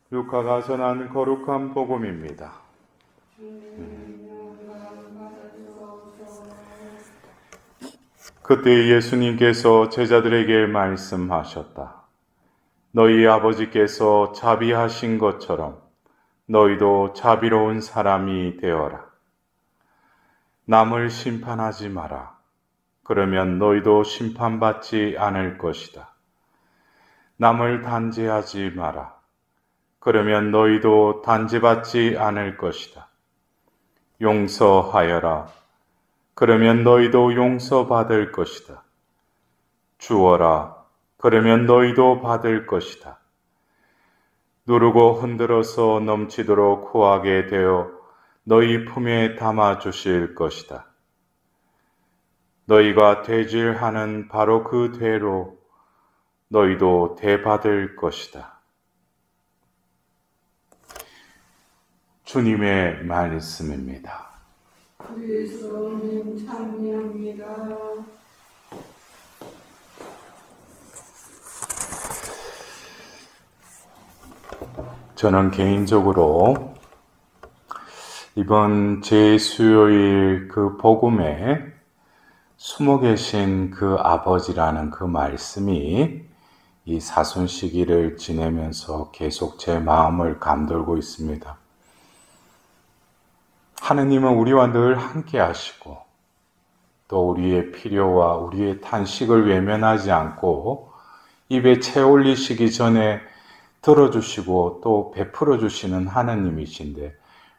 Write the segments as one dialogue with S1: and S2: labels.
S1: 루카가 전한 거룩한 복음입니다. 그때 예수님께서 제자들에게 말씀하셨다. 너희 아버지께서 자비하신 것처럼 너희도 자비로운 사람이 되어라. 남을 심판하지 마라. 그러면 너희도 심판받지 않을 것이다. 남을 단죄하지 마라. 그러면 너희도 단죄받지 않을 것이다. 용서하여라. 그러면 너희도 용서받을 것이다. 주어라. 그러면 너희도 받을 것이다. 누르고 흔들어서 넘치도록 후하게 되어 너희 품에 담아 주실 것이다. 너희가 되질하는 바로 그 대로 너희도 대받을 것이다. 주님의 말씀입니다.
S2: 그리스도님 찬미합니다.
S1: 저는 개인적으로 이번 제수요일 그 복음에 숨어 계신 그 아버지라는 그 말씀이 이 사순 시기를 지내면서 계속 제 마음을 감돌고 있습니다. 하느님은 우리와 늘 함께 하시고 또 우리의 필요와 우리의 탄식을 외면하지 않고 입에 채 올리시기 전에 들어주시고 또 베풀어 주시는 하느님이신데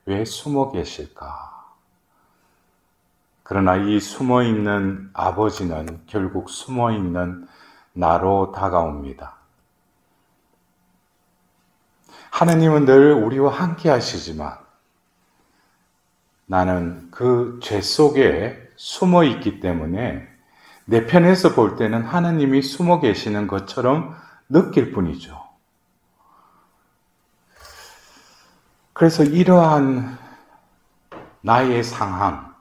S1: 왜 숨어 계실까? 그러나 이 숨어 있는 아버지는 결국 숨어 있는 나로 다가옵니다. 하느님은 늘 우리와 함께 하시지만 나는 그 죄 속에 숨어 있기 때문에 내 편에서 볼 때는 하느님이 숨어 계시는 것처럼 느낄 뿐이죠. 그래서 이러한 나의 상황,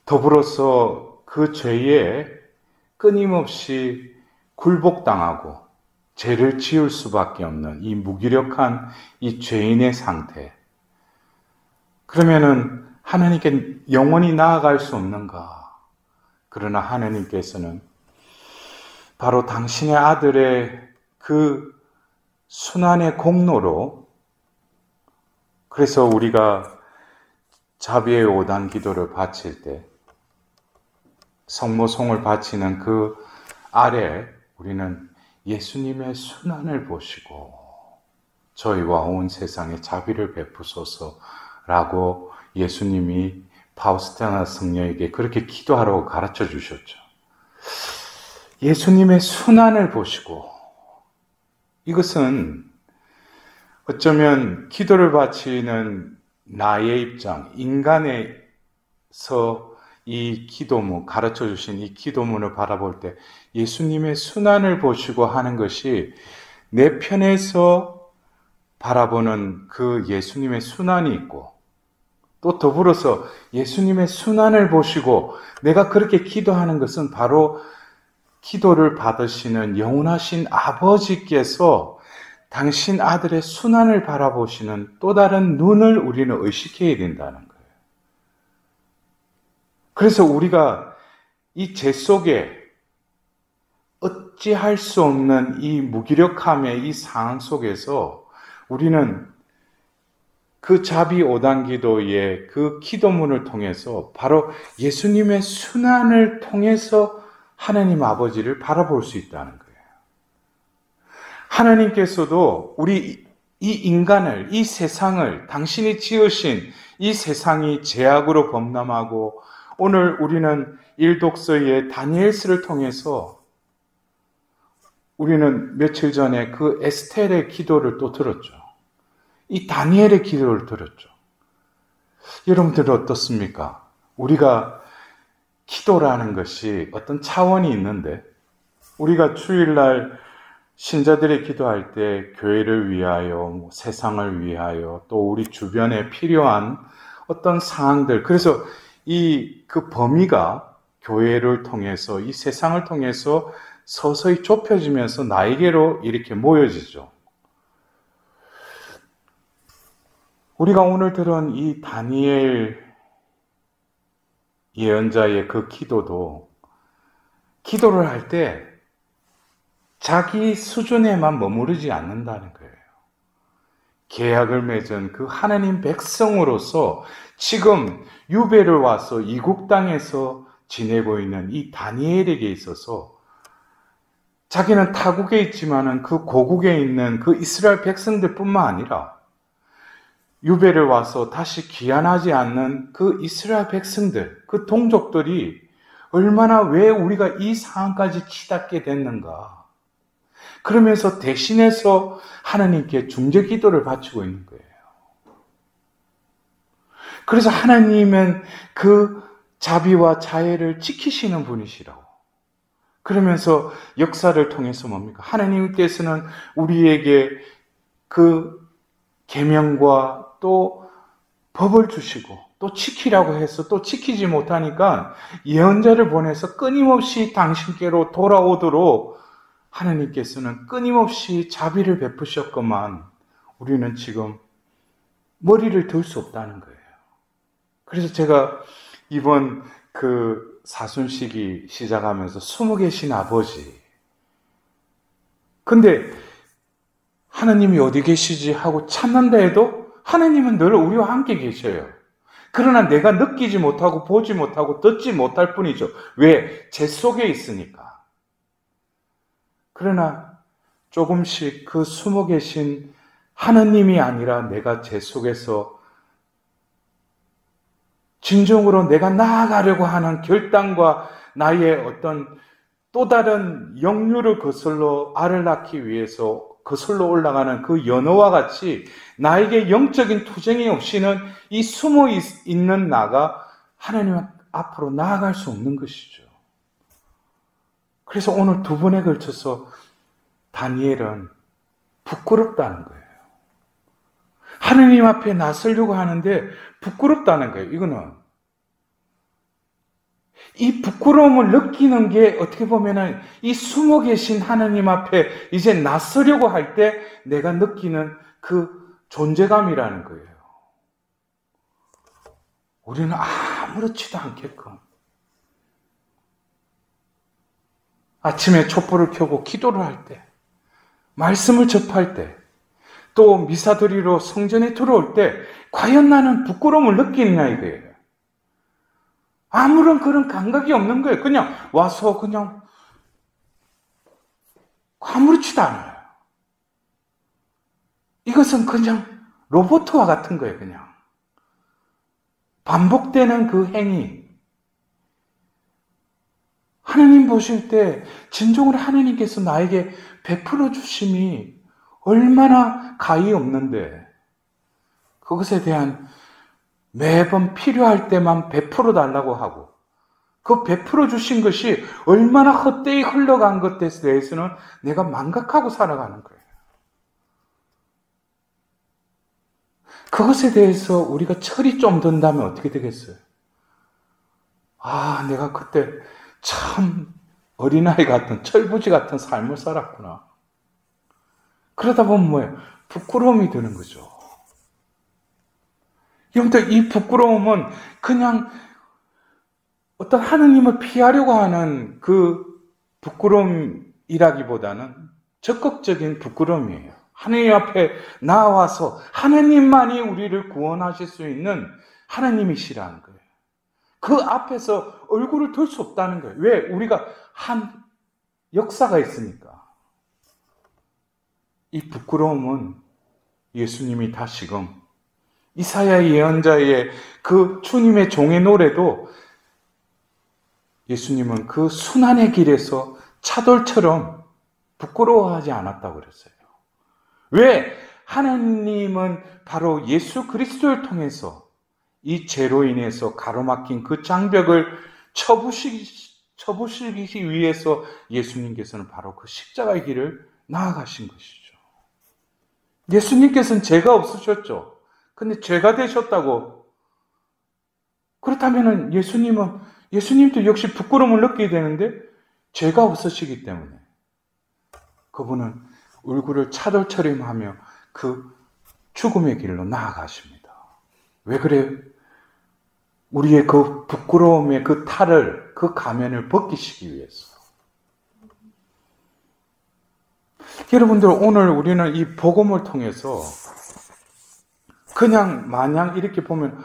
S1: 더불어서 그 죄에 끊임없이 굴복당하고 죄를 지을 수밖에 없는 이 무기력한 이 죄인의 상태. 그러면은 하나님께 영원히 나아갈 수 없는가? 그러나 하나님께서는 바로 당신의 아들의 그 순환의 공로로 그래서 우리가 자비의 5단 기도를 바칠 때 성모송을 바치는 그 아래 우리는 예수님의 순환을 보시고 저희와 온 세상에 자비를 베푸소서라고 예수님이 파우스티나 성녀에게 그렇게 기도하라고 가르쳐 주셨죠. 예수님의 순환을 보시고 이것은 어쩌면 기도를 바치는 나의 입장, 인간에서 이 기도문, 가르쳐 주신 이 기도문을 바라볼 때 예수님의 순환을 보시고 하는 것이 내 편에서 바라보는 그 예수님의 순환이 있고 또 더불어서 예수님의 순환을 보시고 내가 그렇게 기도하는 것은 바로 기도를 받으시는 영원하신 아버지께서 당신 아들의 순환을 바라보시는 또 다른 눈을 우리는 의식해야 된다는 거예요. 그래서 우리가 이 죄 속에 어찌할 수 없는 이 무기력함의 이 상황 속에서 우리는 그 자비 5단 기도의 그 기도문을 통해서 바로 예수님의 순환을 통해서 하나님 아버지를 바라볼 수 있다는 거예요. 하나님께서도 우리 이 인간을, 이 세상을, 당신이 지으신 이 세상이 죄악으로 범람하고 오늘 우리는 일독서의 다니엘서를 통해서 우리는 며칠 전에 그 에스텔의 기도를 또 들었죠. 이 다니엘의 기도를 들었죠. 여러분들은 어떻습니까? 우리가 기도라는 것이 어떤 차원이 있는데 우리가 주일날 신자들이 기도할 때 교회를 위하여, 세상을 위하여, 또 우리 주변에 필요한 어떤 상황들, 그래서 그 범위가 교회를 통해서, 이 세상을 통해서 서서히 좁혀지면서 나에게로 이렇게 모여지죠. 우리가 오늘 들은 이 다니엘 예언자의 그 기도도 기도를 할 때 자기 수준에만 머무르지 않는다는 거예요. 계약을 맺은 그 하나님 백성으로서 지금 유배를 와서 이국 땅에서 지내고 있는 이 다니엘에게 있어서 자기는 타국에 있지만은 그 고국에 있는 그 이스라엘 백성들뿐만 아니라 유배를 와서 다시 귀환하지 않는 그 이스라엘 백성들, 그 동족들이 얼마나 왜 우리가 이 상황까지 치닫게 됐는가. 그러면서 대신해서 하나님께 중재 기도를 바치고 있는 거예요. 그래서 하나님은 그 자비와 자애를 지키시는 분이시라고. 그러면서 역사를 통해서 뭡니까? 하나님께서는 우리에게 그 계명과 또 법을 주시고 또 지키라고 해서 또 지키지 못하니까 예언자를 보내서 끊임없이 당신께로 돌아오도록 하나님께서는 끊임없이 자비를 베푸셨건만 우리는 지금 머리를 들 수 없다는 거예요. 그래서 제가 이번 그 사순식이 시작하면서 숨어 계신 아버지. 근데 하나님이 어디 계시지 하고 찾는다 해도 하나님은 늘 우리와 함께 계셔요. 그러나 내가 느끼지 못하고 보지 못하고 듣지 못할 뿐이죠. 왜? 제 속에 있으니까. 그러나 조금씩 그 숨어 계신 하나님이 아니라 내가 제 속에서 진정으로 내가 나아가려고 하는 결단과 나의 어떤 또 다른 영유를 거슬러 알을 낳기 위해서 거슬러 올라가는 그 연어와 같이 나에게 영적인 투쟁이 없이는 이 숨어 있는 나가 하나님 앞으로 나아갈 수 없는 것이죠. 그래서 오늘 두 번에 걸쳐서 다니엘은 부끄럽다는 거예요. 하나님 앞에 나서려고 하는데 부끄럽다는 거예요. 이거는 이 부끄러움을 느끼는 게 어떻게 보면은 이 숨어 계신 하나님 앞에 이제 나서려고 할 때 내가 느끼는 그 존재감이라는 거예요. 우리는 아무렇지도 않게끔 아침에 촛불을 켜고 기도를 할 때, 말씀을 접할 때, 또 미사 드리러 성전에 들어올 때 과연 나는 부끄러움을 느끼느냐 이거예요. 아무런 그런 감각이 없는 거예요. 그냥 와서 그냥 아무렇지도 않아요. 이것은 그냥 로봇과 같은 거예요. 그냥 반복되는 그 행위. 하나님 보실 때 진정으로 하나님께서 나에게 베풀어 주심이 얼마나 가히 없는데 그것에 대한 매번 필요할 때만 베풀어 달라고 하고 그 베풀어 주신 것이 얼마나 헛되이 흘러간 것에 대해서는 내가 망각하고 살아가는 거예요. 그것에 대해서 우리가 철이 좀 든다면 어떻게 되겠어요? 아, 내가 그때 참 어린아이 같은 철부지 같은 삶을 살았구나. 그러다 보면 뭐예요? 부끄러움이 드는 거죠. 여러분들 이 부끄러움은 그냥 어떤 하느님을 피하려고 하는 그 부끄러움이라기보다는 적극적인 부끄러움이에요. 하나님 앞에 나와서 하나님만이 우리를 구원하실 수 있는 하나님이시라는 거예요. 그 앞에서 얼굴을 들 수 없다는 거예요. 왜? 우리가 한 역사가 있으니까. 이 부끄러움은 예수님이 다시금 이사야 예언자의 그 주님의 종의 노래도 예수님은 그 순환의 길에서 차돌처럼 부끄러워하지 않았다고 그랬어요. 왜? 하나님은 바로 예수 그리스도를 통해서 이 죄로 인해서 가로막힌 그 장벽을 쳐부시기 위해서 예수님께서는 바로 그 십자가의 길을 나아가신 것이죠. 예수님께서는 죄가 없으셨죠. 근데 죄가 되셨다고. 그렇다면 예수님도 역시 부끄러움을 느끼게 되는데 죄가 없으시기 때문에 그분은 얼굴을 차돌처림하며 그 죽음의 길로 나아가십니다. 왜 그래요? 우리의 그 부끄러움의 그 탈을, 그 가면을 벗기시기 위해서. 여러분들, 오늘 우리는 이 복음을 통해서 그냥 마냥 이렇게 보면,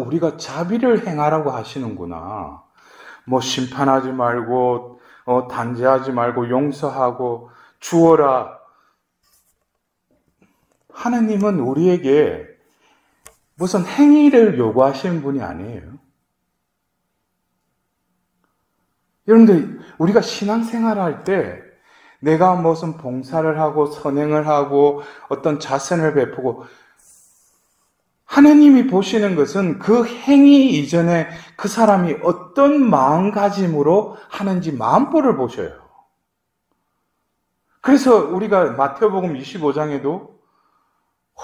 S1: 우리가 자비를 행하라고 하시는구나. 뭐 심판하지 말고, 단죄하지 말고, 용서하고, 주어라. 하나님은 우리에게 무슨 행위를 요구하시는 분이 아니에요. 여러분들, 우리가 신앙생활을 할 때 내가 무슨 봉사를 하고 선행을 하고 어떤 자선을 베푸고, 하나님이 보시는 것은 그 행위 이전에 그 사람이 어떤 마음가짐으로 하는지 마음보를 보셔요. 그래서 우리가 마태복음 25장에도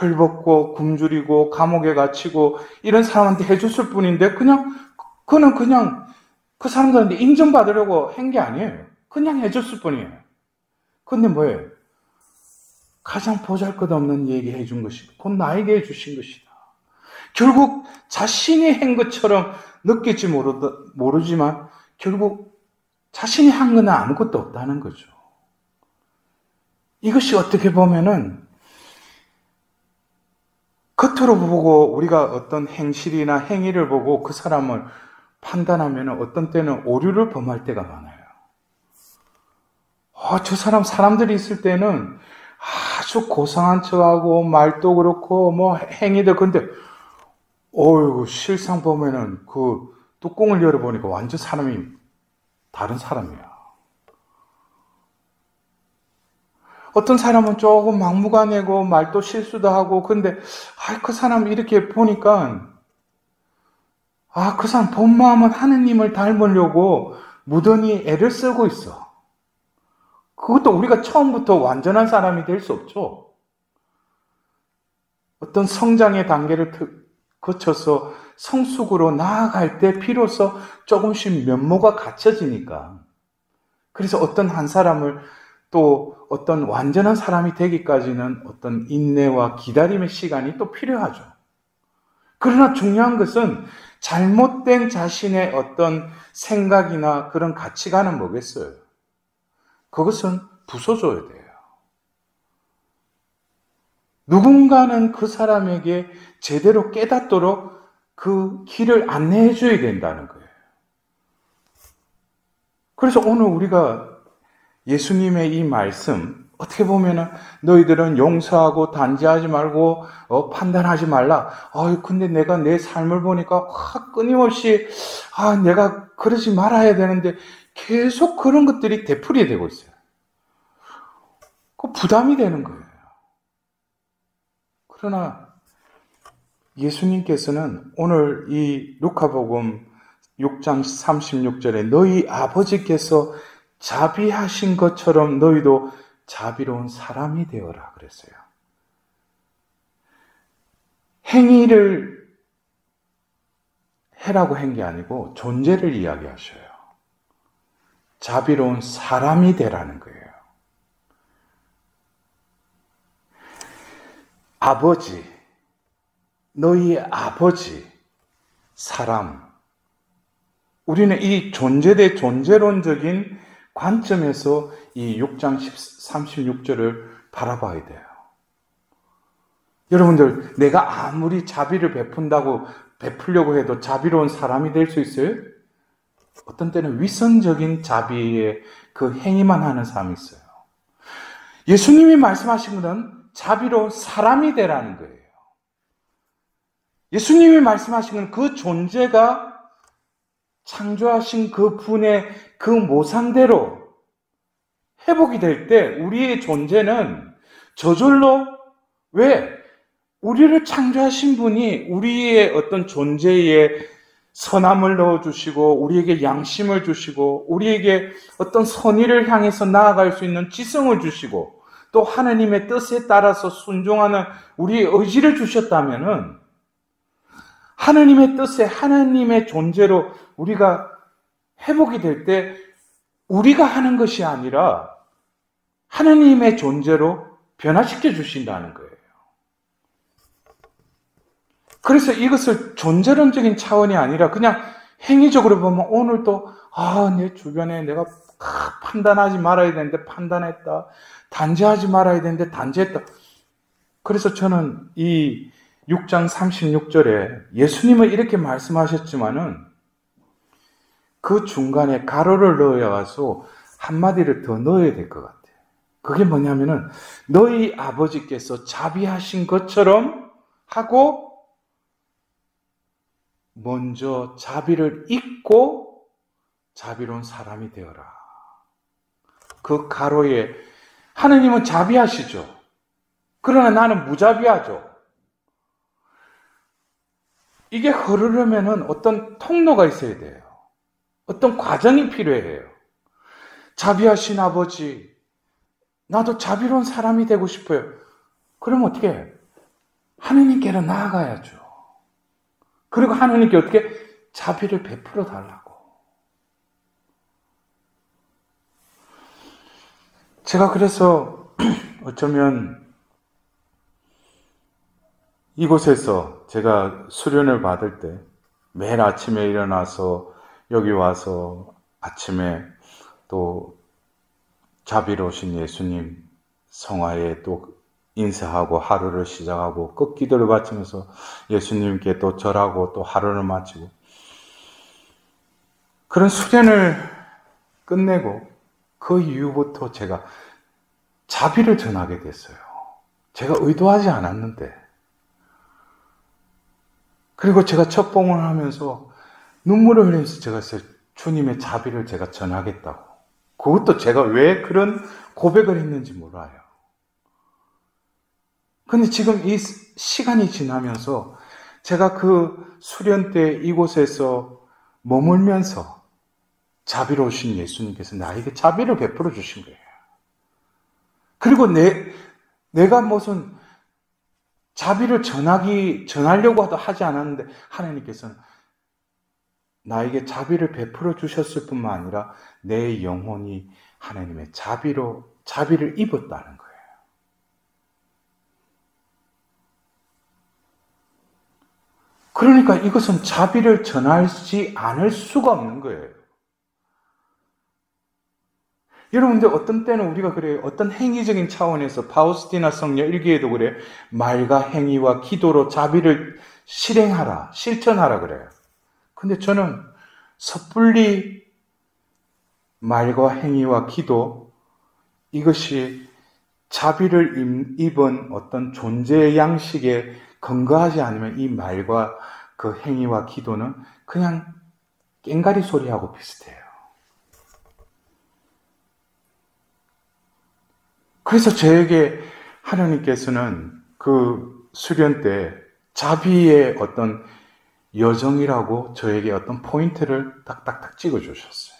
S1: 헐벗고 굶주리고 감옥에 갇히고 이런 사람한테 해줬을 뿐인데 그는 그냥 그 사람들한테 인정받으려고 한 게 아니에요. 그냥 해줬을 뿐이에요. 근데 뭐예요? 가장 보잘것없는 얘기 해준 것이 곧 나에게 해주신 것이다. 결국 자신이 한 것처럼 느낄지 모르지만 결국 자신이 한 건 아무것도 없다는 거죠. 이것이 어떻게 보면은 겉으로 보고 우리가 어떤 행실이나 행위를 보고 그 사람을 판단하면 어떤 때는 오류를 범할 때가 많아요. 저 사람들이 있을 때는 아주 고상한 척하고 말도 그렇고 뭐 행위도 근데 실상 보면은 그 뚜껑을 열어보니까 완전 사람이 다른 사람이야. 어떤 사람은 조금 막무가내고 말도 실수도 하고 근데 그 사람 이렇게 보니까 그 사람 본 마음은 하느님을 닮으려고 무던히 애를 쓰고 있어. 그것도 우리가 처음부터 완전한 사람이 될 수 없죠. 어떤 성장의 단계를 거쳐서 성숙으로 나아갈 때 비로소 조금씩 면모가 갖춰지니까. 그래서 어떤 한 사람을 또 어떤 완전한 사람이 되기까지는 어떤 인내와 기다림의 시간이 또 필요하죠. 그러나 중요한 것은 잘못된 자신의 어떤 생각이나 그런 가치관은 뭐겠어요? 그것은 부숴줘야 돼요. 누군가는 그 사람에게 제대로 깨닫도록 그 길을 안내해 줘야 된다는 거예요. 그래서 오늘 우리가 예수님의 이 말씀, 어떻게 보면은 너희들은 용서하고 단죄하지 말고 판단하지 말라. 근데 내가 내 삶을 보니까 끊임없이 내가 그러지 말아야 되는데 계속 그런 것들이 되풀이 되고 있어요. 그 부담이 되는 거예요. 그러나 예수님께서는 오늘 이 루카복음 6장 36절에 너희 아버지께서 자비하신 것처럼 너희도 자비로운 사람이 되어라 그랬어요. 행위를 해라고 한 게 아니고 존재를 이야기하셔요. 자비로운 사람이 되라는 거예요. 아버지, 너희의 아버지, 사람. 우리는 이 존재 대 존재론적인 관점에서 이 6장 36절을 바라봐야 돼요. 여러분들, 내가 아무리 자비를 베풀려고 해도 자비로운 사람이 될 수 있어요? 어떤 때는 위선적인 자비의 그 행위만 하는 사람이 있어요. 예수님이 말씀하신 것은 자비로운 사람이 되라는 거예요. 예수님이 말씀하신 건 그 존재가 창조하신 그 분의 그 모상대로 회복이 될 때 우리의 존재는 저절로 우리를 창조하신 분이 우리의 어떤 존재에 선함을 넣어주시고 우리에게 양심을 주시고 우리에게 어떤 선의를 향해서 나아갈 수 있는 지성을 주시고 또 하나님의 뜻에 따라서 순종하는 우리의 의지를 주셨다면은 하나님의 뜻에 하나님의 존재로 우리가 회복이 될 때 우리가 하는 것이 아니라 하나님의 존재로 변화시켜 주신다는 거예요. 그래서 이것을 존재론적인 차원이 아니라 그냥 행위적으로 보면 오늘도 내 주변에 내가 판단하지 말아야 되는데 판단했다. 단죄하지 말아야 되는데 단죄했다. 그래서 저는 이 6장 36절에 예수님은 이렇게 말씀하셨지만은 그 중간에 가로를 넣어서 한마디를 더 넣어야 될 것 같아요. 그게 뭐냐면은 너희 아버지께서 자비하신 것처럼 하고 먼저 자비를 잊고 자비로운 사람이 되어라. 그 가로에 하느님은 자비하시죠. 그러나 나는 무자비하죠. 이게 흐르려면은 어떤 통로가 있어야 돼요. 어떤 과정이 필요해요. 자비하신 아버지, 나도 자비로운 사람이 되고 싶어요. 그러면 어떻게 해요? 하느님께로 나아가야죠. 그리고 하느님께 어떻게 자비를 베풀어 달라고. 제가 그래서 어쩌면 이곳에서 제가 수련을 받을 때 매일 아침에 일어나서 여기 와서 아침에 또 자비로우신 예수님 성화에 또 인사하고 하루를 시작하고 그 기도를 바치면서 예수님께 또 절하고 또 하루를 마치고 그런 수련을 끝내고 그 이후부터 제가 자비를 전하게 됐어요. 제가 의도하지 않았는데. 그리고 제가 첫 봉헌을 하면서 눈물을 흘리면서 제가 주님의 자비를 제가 전하겠다고. 그것도 제가 왜 그런 고백을 했는지 몰라요. 근데 지금 이 시간이 지나면서 제가 그 수련 때 이곳에서 머물면서 자비로우신 예수님께서 나에게 자비를 베풀어 주신 거예요. 그리고 내가 무슨 자비를 전하려고 하지 않았는데 하나님께서는 나에게 자비를 베풀어 주셨을 뿐만 아니라 내 영혼이 하나님의 자비를 입었다는 거예요. 그러니까 이것은 자비를 전하지 않을 수가 없는 거예요. 여러분들 어떤 때는 우리가 그래요. 어떤 행위적인 차원에서 파우스티나 성녀 일기에도 그래. 말과 행위와 기도로 자비를 실천하라 그래요. 근데 저는 섣불리 말과 행위와 기도 이것이 자비를 입은 어떤 존재의 양식에 근거하지 않으면 이 말과 그 행위와 기도는 그냥 깽가리 소리하고 비슷해요. 그래서 저에게 하나님께서는 그 수련 때 자비의 어떤 여정이라고 저에게 어떤 포인트를 딱딱딱 찍어주셨어요.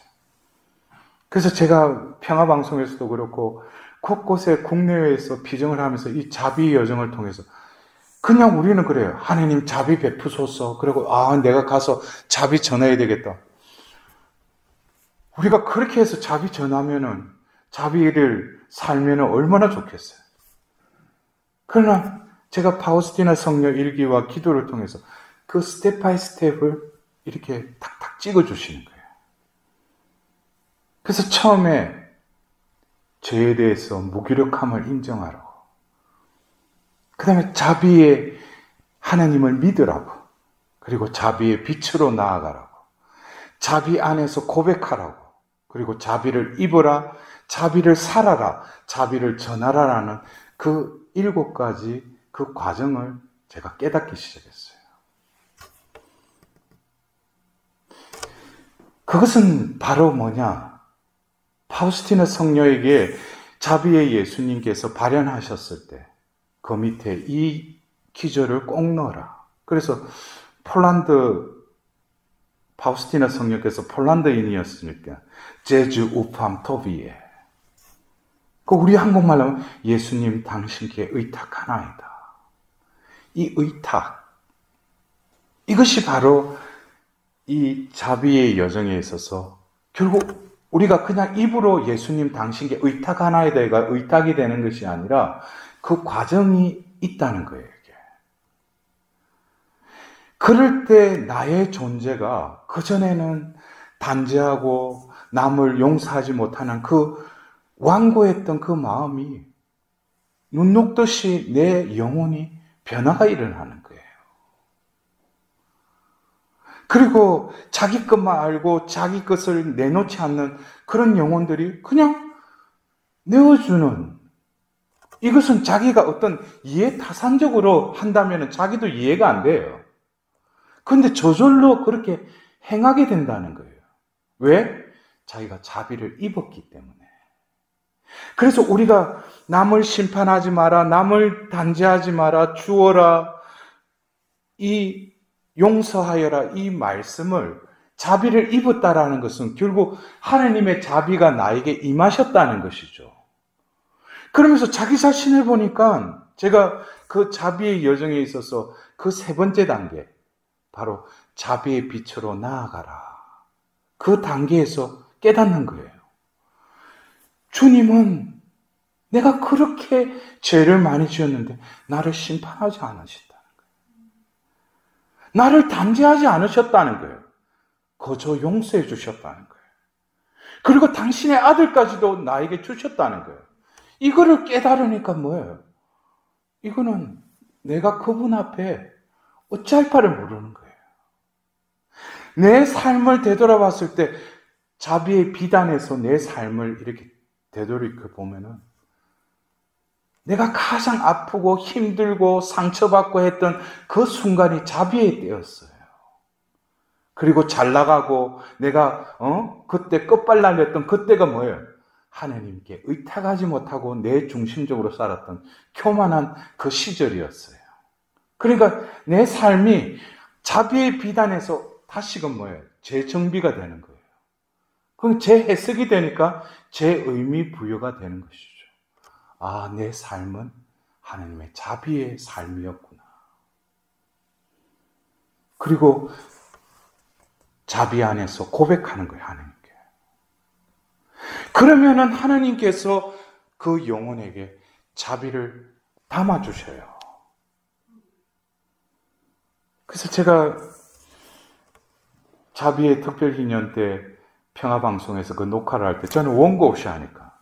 S1: 그래서 제가 평화방송에서도 그렇고 곳곳에 국내외에서 비전을 하면서 이 자비 여정을 통해서 그냥 우리는 그래요. 하나님 자비 베푸소서. 그리고 내가 가서 자비 전해야 되겠다. 우리가 그렇게 해서 자비 전하면은 자비를 살면은 얼마나 좋겠어요. 그러나 제가 파우스티나 성녀 일기와 기도를 통해서 그 스텝 바이 스텝을 이렇게 탁탁 찍어주시는 거예요. 그래서 처음에 죄에 대해서 무기력함을 인정하라고. 그 다음에 자비의 하나님을 믿으라고. 그리고 자비의 빛으로 나아가라고. 자비 안에서 고백하라고. 그리고 자비를 입어라. 자비를 살아라. 자비를 전하라라는 그 7가지 그 과정을 제가 깨닫기 시작했어요. 그것은 바로 뭐냐? 파우스티나 성녀에게 자비의 예수님께서 발현하셨을 때 그 밑에 이 기절을 꼭 넣어라. 그래서 파우스티나 성녀께서 폴란드인이었으니까 제주 우팜 토비에 그 우리 한국말로 하면 예수님 당신께 의탁하나이다. 이 의탁 이것이 바로 이 자비의 여정에 있어서 결국 우리가 그냥 입으로 예수님 당신께 의탁하나이다가 의탁이 되는 것이 아니라 그 과정이 있다는 거예요. 이게. 그럴 때 나의 존재가 그전에는 단죄하고 남을 용서하지 못하는 그 완고했던 그 마음이 눈 녹듯이 내 영혼이 변화가 일어나는 거예요. 그리고 자기 것만 알고 자기 것을 내놓지 않는 그런 영혼들이 그냥 내어주는, 이것은 자기가 어떤 이해타산적으로 한다면 자기도 이해가 안 돼요. 그런데 저절로 그렇게 행하게 된다는 거예요. 왜? 자기가 자비를 입었기 때문에. 그래서 우리가 남을 심판하지 마라, 남을 단죄하지 마라, 주어라, 이 용서하여라, 이 말씀을 자비를 입었다라는 것은 결국 하나님의 자비가 나에게 임하셨다는 것이죠. 그러면서 자기 자신을 보니까 제가 그 자비의 여정에 있어서 그 세 번째 단계, 바로 자비의 빛으로 나아가라, 그 단계에서 깨닫는 거예요. 주님은 내가 그렇게 죄를 많이 지었는데 나를 심판하지 않으셨다는 거예요. 나를 단죄하지 않으셨다는 거예요. 거저 용서해 주셨다는 거예요. 그리고 당신의 아들까지도 나에게 주셨다는 거예요. 이거를 깨달으니까 뭐예요? 이거는 내가 그분 앞에 어찌할 바를 모르는 거예요. 내 삶을 되돌아봤을 때 자비의 비단에서 내 삶을 이렇게 되돌이켜 보면은 내가 가장 아프고 힘들고 상처받고 했던 그 순간이 자비의 때였어요. 그리고 잘 나가고 내가 그때 끝발날렸던 그때가 뭐예요? 하나님께 의탁하지 못하고 내 중심적으로 살았던 교만한 그 시절이었어요. 그러니까 내 삶이 자비의 비단에서 다시금 뭐예요? 재정비가 되는 거예요. 그럼 재해석이 되니까 재의미 부여가 되는 것이죠. 아, 내 삶은 하나님의 자비의 삶이었구나. 그리고 자비 안에서 고백하는 거예요, 하나님께. 그러면은 하나님께서 그 영혼에게 자비를 담아주셔요. 그래서 제가 자비의 특별기념 때 평화방송에서 그 녹화를 할 때 저는 원고 없이 하니까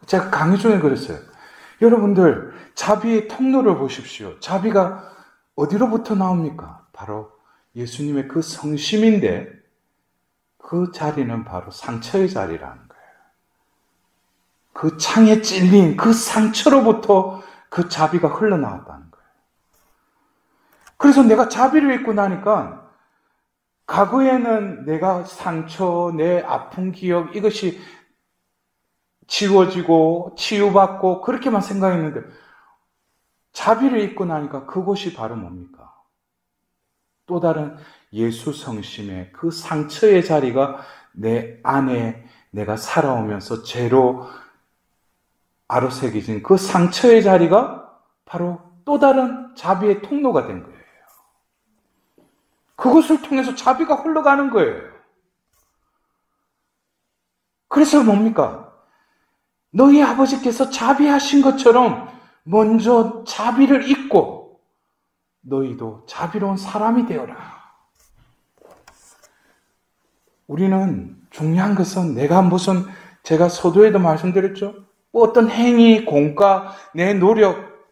S1: 제가 강의 중에 그랬어요. 여러분들 자비의 통로를 보십시오. 자비가 어디로부터 나옵니까? 바로 예수님의 그 성심인데 그 자리는 바로 상처의 자리라는 거예요. 그 창에 찔린 그 상처로부터 그 자비가 흘러나왔다는 거예요. 그래서 내가 자비를 입고 나니까 과거에는 내가 상처, 내 아픈 기억 이것이 지워지고 치유받고 그렇게만 생각했는데 자비를 입고 나니까 그것이 바로 뭡니까? 또 다른 예수 성심의 그 상처의 자리가 내 안에 내가 살아오면서 죄로 아로새겨진 그 상처의 자리가 바로 또 다른 자비의 통로가 된 거예요. 그것을 통해서 자비가 흘러가는 거예요. 그래서 뭡니까? 너희 아버지께서 자비하신 것처럼 먼저 자비를 입고 너희도 자비로운 사람이 되어라. 우리는 중요한 것은 내가 무슨, 제가 서두에도 말씀드렸죠. 어떤 행위, 공과, 내 노력,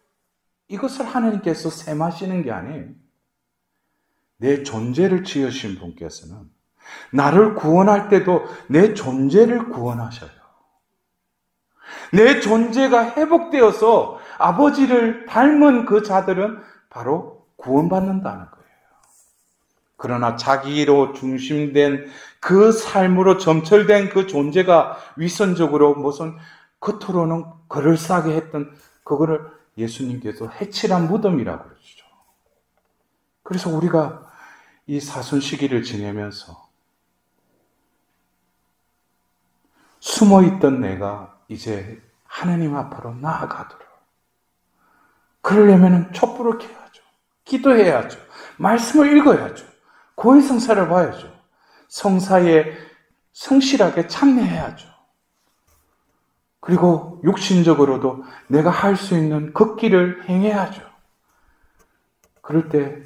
S1: 이것을 하나님께서 셈하시는 게 아니에요. 내 존재를 지으신 분께서는 나를 구원할 때도 내 존재를 구원하셔요. 내 존재가 회복되어서 아버지를 닮은 그 자들은 바로 구원받는다는 거예요. 그러나 자기로 중심된 그 삶으로 점철된 그 존재가 위선적으로 무슨 겉으로는 그럴싸하게 했던 그거를 예수님께서 해칠한 무덤이라고 그러시죠. 그래서 우리가 이 사순 시기를 지내면서 숨어있던 내가 이제 하나님 앞으로 나아가도록, 그러려면 촛불을 켜야죠. 기도해야죠. 말씀을 읽어야죠. 고해성사를 봐야죠. 성사에 성실하게 참여해야죠. 그리고 육신적으로도 내가 할 수 있는 걷기를 행해야죠. 그럴 때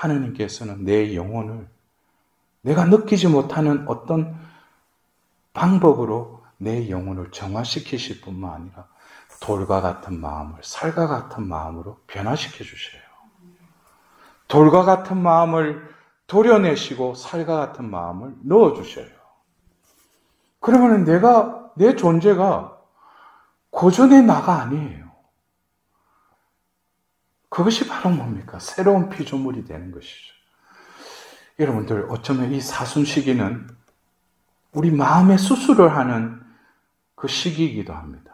S1: 하나님께서는 내 영혼을 내가 느끼지 못하는 어떤 방법으로 내 영혼을 정화시키실 뿐만 아니라 돌과 같은 마음을 살과 같은 마음으로 변화시켜 주셔요. 돌과 같은 마음을 도려내시고 살과 같은 마음을 넣어 주셔요. 그러면 내 존재가 고전의 나가 아니에요. 그것이 바로 뭡니까? 새로운 피조물이 되는 것이죠. 여러분들, 어쩌면 이 사순 시기는 우리 마음의 수술을 하는 그 시기이기도 합니다.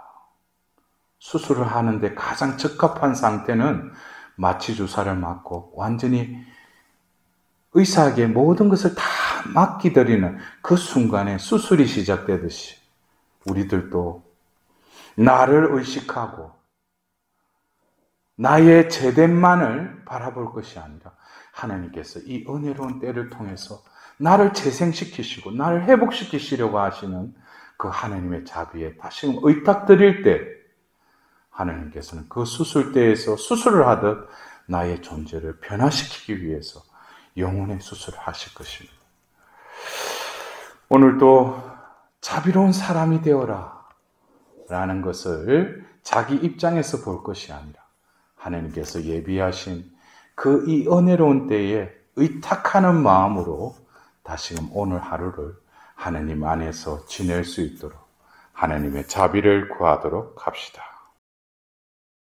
S1: 수술을 하는데 가장 적합한 상태는 마취 주사를 맞고 완전히 의사에게 모든 것을 다 맡기드리는 그 순간에 수술이 시작되듯이 우리들도 나를 의식하고 나의 제됨만을 바라볼 것이 아니라 하나님께서 이 은혜로운 때를 통해서 나를 재생시키시고 나를 회복시키시려고 하시는 그 하나님의 자비에 다시금 의탁드릴 때 하나님께서는 그 수술대에서 수술을 하듯 나의 존재를 변화시키기 위해서 영혼의 수술을 하실 것입니다. 오늘도 자비로운 사람이 되어라 라는 것을 자기 입장에서 볼 것이 아니라 하나님께서 예비하신 그 이 은혜로운 때에 의탁하는 마음으로 다시금 오늘 하루를 하나님 안에서 지낼 수 있도록 하나님의 자비를 구하도록 합시다.